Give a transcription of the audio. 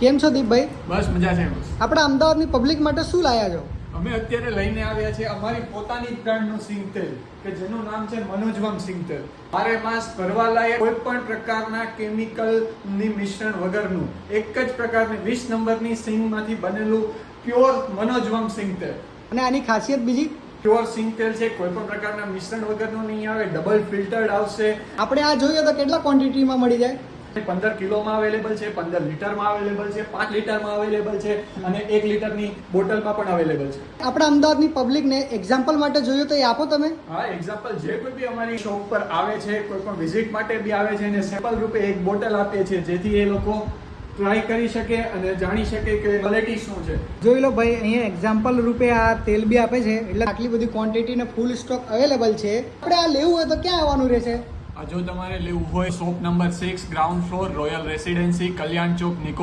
કેમ છો દીપભાઈ? બસ મજા છે. આપણા અમદાવાદની પબ્લિક માટે શું લાયા છો? અમે અત્યારે લઈને આવ્યા છે અમારી પોતાની બ્રાન્ડનું સિંગ તેલ કે જેનું નામ છે મનોજવમ સિંગ તેલ. બારે માસ ભરવા લાયક કોઈ પણ પ્રકારના કેમિકલની મિશ્રણ વગરનું એક જ પ્રકારની 20 નંબરની સિંગમાંથી બનેલું પ્યોર મનોજવમ સિંગ તેલ. અને આની ખાસિયત બીજી? પ્યોર સિંગ તેલ છે, કોઈ પણ પ્રકારના મિશ્રણ વગરનું નહીં આવે, ડબલ ફિલ્ટર્ડ આવશે. આપણે આ જોઈએ તો કેટલા ક્વોન્ટિટીમાં મળી જાય? 15 કિલોમાં અવેલેબલ છે, 15 લીટરમાં અવેલેબલ છે, 5 લીટરમાં અવેલેબલ છે અને 1 લીટરની બોટલમાં પણ અવેલેબલ છે. આપણા અમદાવાદની પબ્લિકને એક્ઝામ્પલ માટે જોઈએ તો એ આપો તમે. હા, એક્ઝામ્પલ જે કોઈ બી અમારી શોપ પર આવે છે, કોઈ પણ વિઝિટ માટે બી આવે છે અને સેમ્પલ રૂપે એક બોટલ આપીએ છીએ જેથી એ લોકો ટ્રાય કરી શકે અને જાણી શકે કે ક્વોલિટી શું છે. જોઈ લો ભાઈ, અહીંયા એક્ઝામ્પલ રૂપે આ તેલ બી આપે છે, એટલે આટલી બધી ક્વોન્ટિટી ને ફૂલ સ્ટોક અવેલેબલ છે. આપણે આ લેવું હોય તો ક્યાં આવવાનું રહેશે? જો તમારે લેવું હોય, shop number 6, ground floor, royal residency, Kalyan Chowk, Nikol.